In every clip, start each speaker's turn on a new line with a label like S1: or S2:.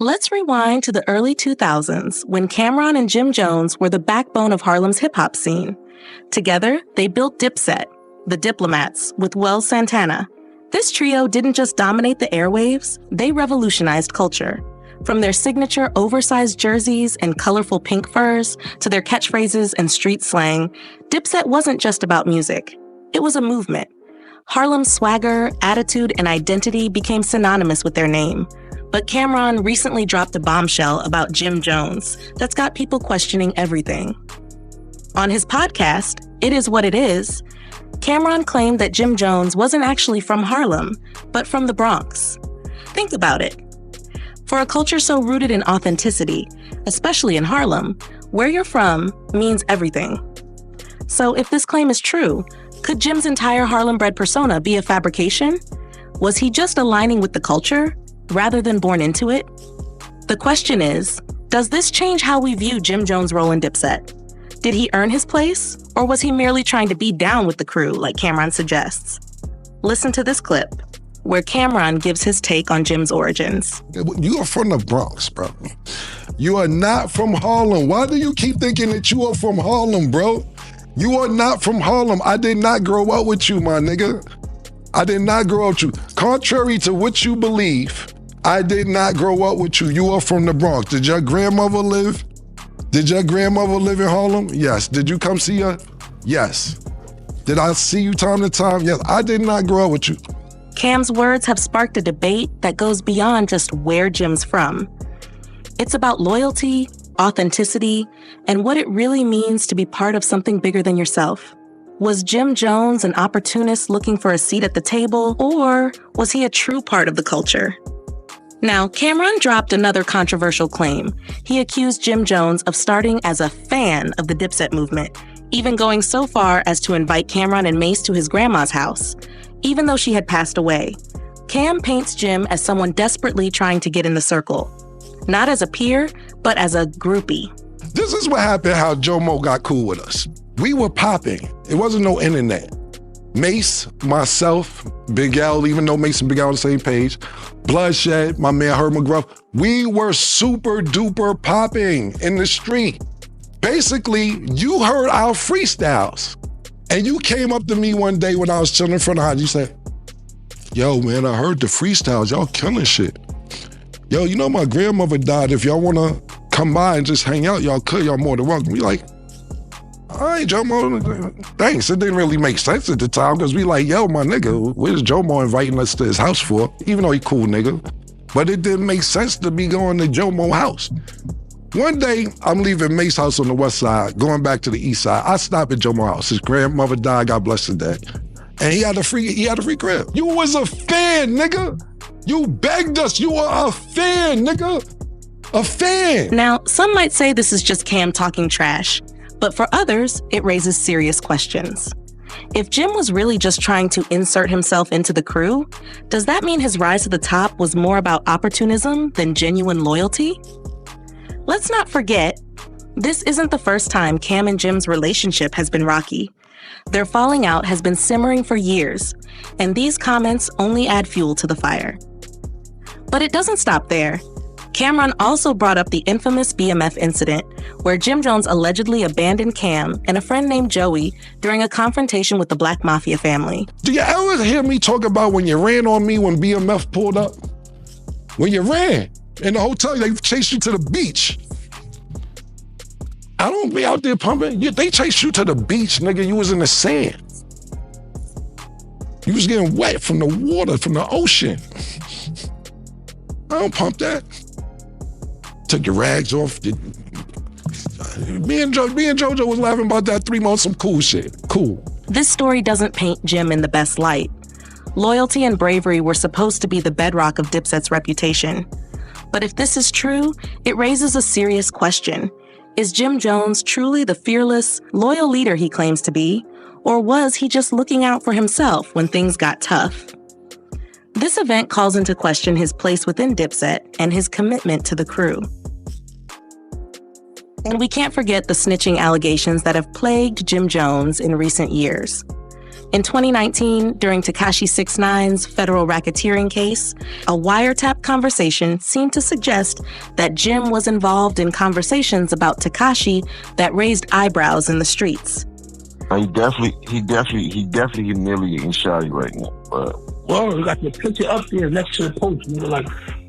S1: Let's rewind to the early 2000s when Camron and Jim Jones were the backbone of Harlem's hip-hop scene. Together, they built Dipset, the Diplomats, with Wells Santana. This trio didn't just dominate the airwaves, they revolutionized culture. From their signature oversized jerseys and colorful pink furs to their catchphrases and street slang, Dipset wasn't just about music. It was a movement. Harlem's swagger, attitude, and identity became synonymous with their name. But Camron recently dropped a bombshell about Jim Jones that's got people questioning everything. On his podcast, It Is What It Is, Camron claimed that Jim Jones wasn't actually from Harlem, but from the Bronx. Think about it. For a culture so rooted in authenticity, especially in Harlem, where you're from means everything. So if this claim is true, could Jim's entire Harlem-bred persona be a fabrication? Was he just aligning with the culture rather than born into it? The question is, does this change how we view Jim Jones' role in Dipset? Did he earn his place, or was he merely trying to be down with the crew like Camron suggests? Listen to this clip, where Camron gives his take on Jim's origins.
S2: You are from the Bronx, bro. You are not from Harlem. Why do you keep thinking that you are from Harlem, bro? You are not from Harlem. I did not grow up with you, my nigga. I did not grow up with you. Contrary to what you believe, I did not grow up with you. You are from the Bronx. Did your grandmother live? Did your grandmother live in Harlem? Yes. Did you come see her? Yes. Did I see you time to time? Yes. I did not grow up with you.
S1: Cam's words have sparked a debate that goes beyond just where Jim's from. It's about loyalty, authenticity, and what it really means to be part of something bigger than yourself. Was Jim Jones an opportunist looking for a seat at the table, or was he a true part of the culture? Now, Camron dropped another controversial claim. He accused Jim Jones of starting as a fan of the Dipset movement, even going so far as to invite Camron and Mace to his grandma's house, even though she had passed away. Cam paints Jim as someone desperately trying to get in the circle, not as a peer, but as a groupie.
S2: This is what happened, how Jomo got cool with us. We were popping. It wasn't no internet. Mace, myself, Big L, even though Mace and Big L on the same page, Bloodshed, my man Herb McGruff, we were super duper popping in the street. Basically, you heard our freestyles. And you came up to me one day when I was chilling in front of the house. You said, yo, man, I heard the freestyles. Y'all killing shit. Yo, you know my grandmother died. If y'all want to come by and just hang out, y'all could. Y'all more than welcome. We like, all right, Jomo, thanks. It didn't really make sense at the time because we like, yo, my nigga, where's Jomo inviting us to his house for? Even though he cool nigga. But it didn't make sense to be going to Jomo's house. One day, I'm leaving Mace's house on the west side, going back to the east side. I stop at Jomo's house. His grandmother died, God bless her dead. And he had a free crib. You was a fan, nigga. You begged us. You were a fan, nigga. A fan.
S1: Now, some might say this is just Cam talking trash, but for others, it raises serious questions. If Jim was really just trying to insert himself into the crew, does that mean his rise to the top was more about opportunism than genuine loyalty? Let's not forget, this isn't the first time Cam and Jim's relationship has been rocky. Their falling out has been simmering for years, and these comments only add fuel to the fire. But it doesn't stop there. Camron also brought up the infamous BMF incident, where Jim Jones allegedly abandoned Cam and a friend named Joey during a confrontation with the Black Mafia family.
S2: Do you ever hear me talk about when you ran on me when BMF pulled up? When you ran in the hotel, they chased you to the beach. I don't be out there pumping. They chased you to the beach, nigga. You was in the sand. You was getting wet from the water, from the ocean. I don't pump that. Took your rags off. Me and JoJo was laughing about that 3 months, some cool shit. Cool.
S1: This story doesn't paint Jim in the best light. Loyalty and bravery were supposed to be the bedrock of Dipset's reputation. But if this is true, it raises a serious question. Is Jim Jones truly the fearless, loyal leader he claims to be? Or was he just looking out for himself when things got tough? This event calls into question his place within Dipset and his commitment to the crew. And we can't forget the snitching allegations that have plagued Jim Jones in recent years. In 2019, during Tekashi 6ix9ine's federal racketeering case, a wiretap conversation seemed to suggest that Jim was involved in conversations about Tekashi that raised eyebrows in the streets.
S3: He definitely humiliating Shawty right now.
S4: Well, you got the picture up there next to the post. You know, like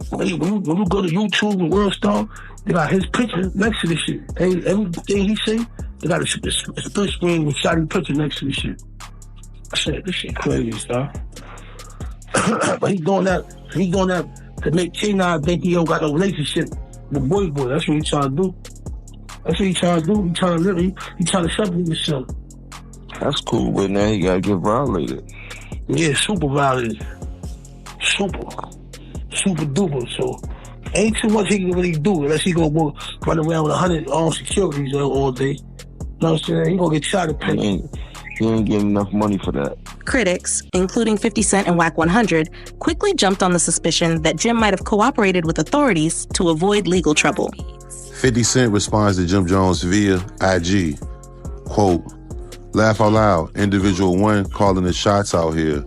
S4: when you go to YouTube and World Star, they got his picture next to the shit. Everything he say, they got a split screen with Shawty picture next to the shit. I said, this shit crazy, star. But he doing that to make K9 think he don't got no relationship with boy. That's what he trying to do. He trying to live. He trying to separate himself.
S3: That's cool, but now he gotta get violated.
S4: Yeah, super violated. Super duper. So ain't too much he can really do unless he gonna run around with 100 armed securities all day. You know what I'm saying? He gonna get shot at pay.
S3: He ain't getting enough money for that.
S1: Critics, including 50 Cent and Wack 100, quickly jumped on the suspicion that Jim might have cooperated with authorities to avoid legal trouble.
S5: 50 Cent responds to Jim Jones via IG, quote, "Laugh out loud, individual one calling the shots out here.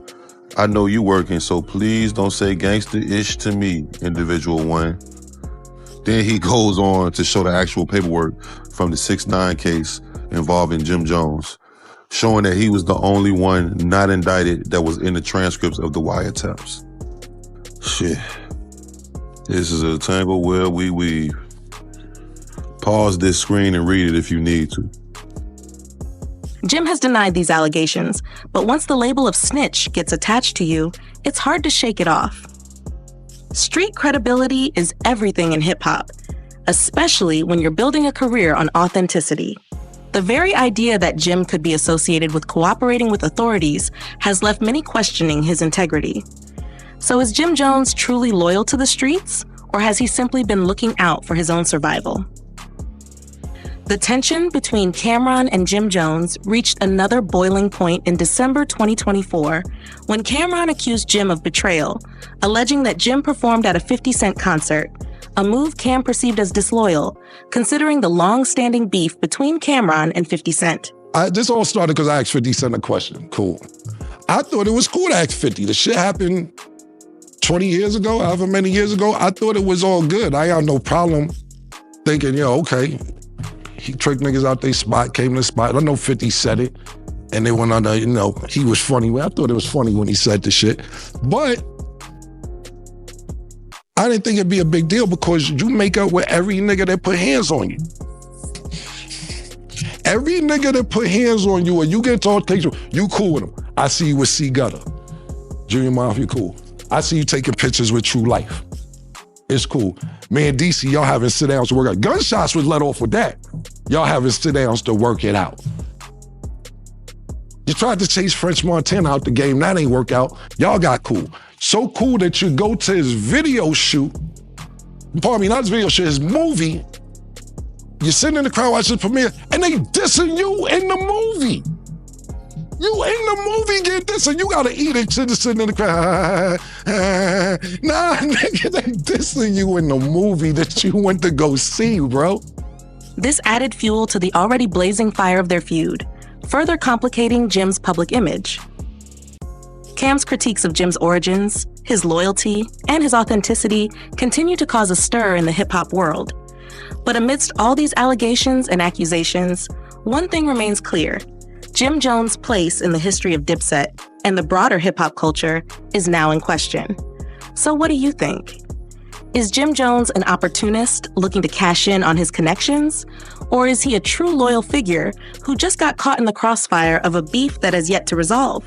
S5: I know you working, so please don't say gangster-ish to me, individual one." Then he goes on to show the actual paperwork from the 6ix9ine case involving Jim Jones, showing that he was the only one not indicted that was in the transcripts of the wiretaps. Shit. This is a tangle where we weave. Pause this screen and read it if you need to.
S1: Jim has denied these allegations, but once the label of snitch gets attached to you, it's hard to shake it off. Street credibility is everything in hip-hop, especially when you're building a career on authenticity. The very idea that Jim could be associated with cooperating with authorities has left many questioning his integrity. So is Jim Jones truly loyal to the streets, or has he simply been looking out for his own survival? The tension between Camron and Jim Jones reached another boiling point in December 2024 when Camron accused Jim of betrayal, alleging that Jim performed at a 50 Cent concert, a move Cam perceived as disloyal, considering the long-standing beef between Camron and 50 Cent.
S2: This all started because I asked 50 Cent a question. Cool. I thought it was cool to ask 50. The shit happened 20 years ago, however many years ago. I thought it was all good. I had no problem thinking, okay. He tricked niggas out their spot, came to the spot. I know 50 said it, and they went on he was funny. I thought it was funny when he said the shit. But I didn't think it'd be a big deal because you make up with every nigga that put hands on you. Every nigga that put hands on you or you get told, you cool with him. I see you with C Gutter. Junior Mafia, cool. I see you taking pictures with True Life. It's cool. Me and DC, y'all having sit-downs to work out. Gunshots was let off with that. Y'all having sit-downs to work it out. You tried to chase French Montana out the game. That ain't work out. Y'all got cool. So cool that you go to his video shoot. Pardon me, not his video shoot, his movie. You're sitting in the crowd watching the premiere, and they dissing you in the movie. You in the movie get this, and you gotta eat it sitting in the crowd. Nah, nigga, they dissing you in the movie that you went to go see, bro.
S1: This added fuel to the already blazing fire of their feud, further complicating Jim's public image. Cam's critiques of Jim's origins, his loyalty, and his authenticity continue to cause a stir in the hip-hop world. But amidst all these allegations and accusations, one thing remains clear. Jim Jones' place in the history of Dipset and the broader hip-hop culture is now in question. So what do you think? Is Jim Jones an opportunist looking to cash in on his connections? Or is he a true loyal figure who just got caught in the crossfire of a beef that has yet to resolve?